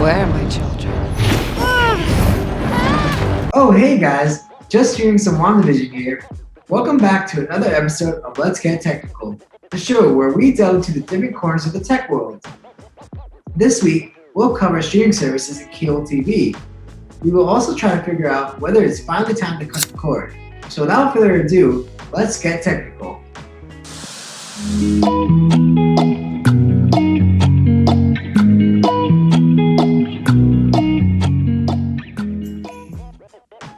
Where are my children? Oh, hey guys, just hearing some WandaVision here. Welcome back to another episode of Let's Get Technical, the show where we delve into the different corners of the tech world. This week, we'll cover streaming services and cable TV. We will also try to figure out whether it's finally time to cut the cord. So without further ado, let's get technical.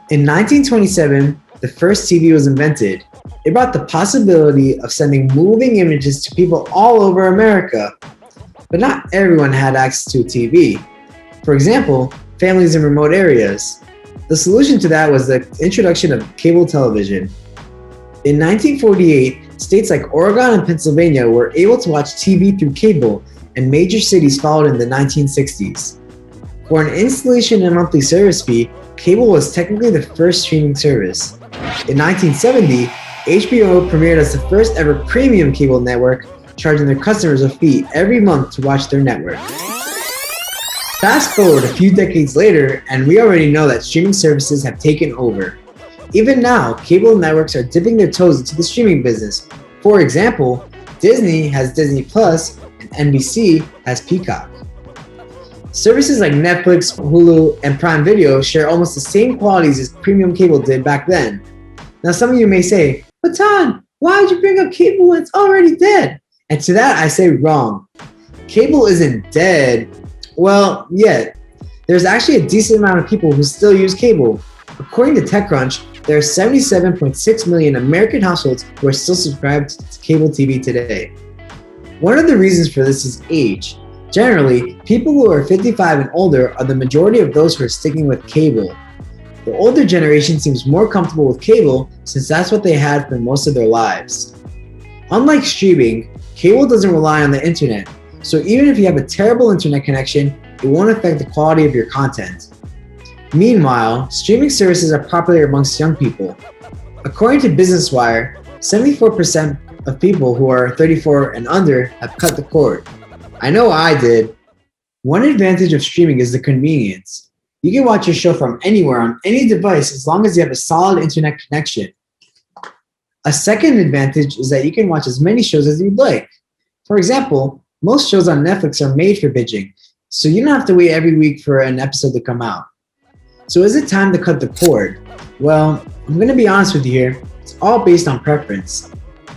In 1927, the first TV was invented. It brought the possibility of sending moving images to people all over America. But not everyone had access to a TV. For example, families in remote areas. The solution to that was the introduction of cable television. In 1948, states like Oregon and Pennsylvania were able to watch TV through cable, and major cities followed in the 1960s. For an installation and monthly service fee, cable was technically the first streaming service. In 1970, HBO premiered as the first ever premium cable network, charging their customers a fee every month to watch their network. Fast forward a few decades later, and we already know that streaming services have taken over. Even now, cable networks are dipping their toes into the streaming business. For example, Disney has Disney Plus, and NBC has Peacock. Services like Netflix, Hulu, and Prime Video share almost the same qualities as premium cable did back then. Now some of you may say, Matan, why would you bring up cable when it's already dead? And to that I say wrong. Cable isn't dead. Well, yet. There's actually a decent amount of people who still use cable. According to TechCrunch, there are 77.6 million American households who are still subscribed to cable TV today. One of the reasons for this is age. Generally, people who are 55 and older are the majority of those who are sticking with cable. The older generation seems more comfortable with cable since that's what they had for most of their lives. Unlike streaming, cable doesn't rely on the internet, so even if you have a terrible internet connection, it won't affect the quality of your content. Meanwhile, streaming services are popular amongst young people. According to Business Wire, 74% of people who are 34 and under have cut the cord. I know I did. One advantage of streaming is the convenience. You can watch your show from anywhere on any device as long as you have a solid internet connection. A second advantage is that you can watch as many shows as you'd like. For example, most shows on Netflix are made for binging, so you don't have to wait every week for an episode to come out. So is it time to cut the cord? Well, I'm going to be honest with you here. It's all based on preference.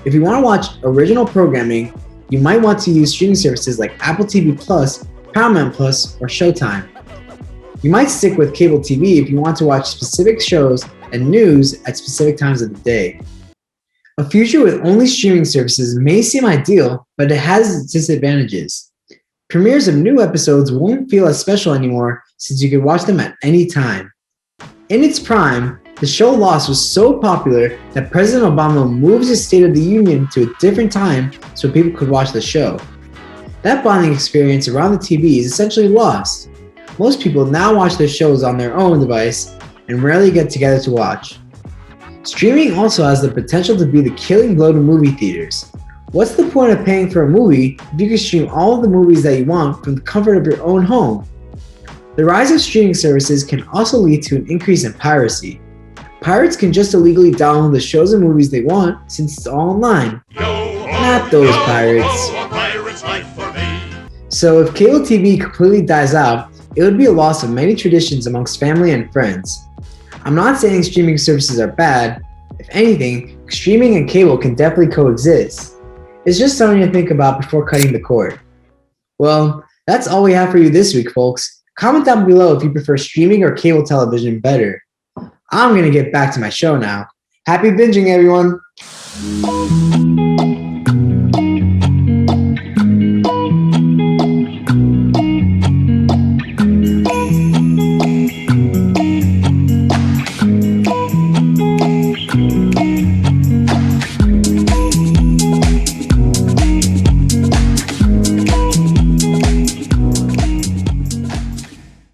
If you want to watch original programming, you might want to use streaming services like Apple TV Plus, Paramount Plus, or Showtime. You might stick with cable TV if you want to watch specific shows and news at specific times of the day. A future with only streaming services may seem ideal, but it has its disadvantages. Premieres of new episodes won't feel as special anymore since you can watch them at any time. In its prime, the show Lost was so popular that President Obama moved his State of the Union to a different time so people could watch the show. That bonding experience around the TV is essentially lost. Most people now watch their shows on their own device and rarely get together to watch. Streaming also has the potential to be the killing blow to movie theaters. What's the point of paying for a movie if you can stream all of the movies that you want from the comfort of your own home? The rise of streaming services can also lead to an increase in piracy. Pirates can just illegally download the shows and movies they want since it's all online. Not those pirates. So if cable TV completely dies out, it would be a loss of many traditions amongst family and friends. I'm not saying streaming services are bad. If anything, streaming and cable can definitely coexist. It's just something to think about before cutting the cord. Well, that's all we have for you this week, folks. Comment down below if you prefer streaming or cable television better. I'm going to get back to my show now. Happy binging, everyone!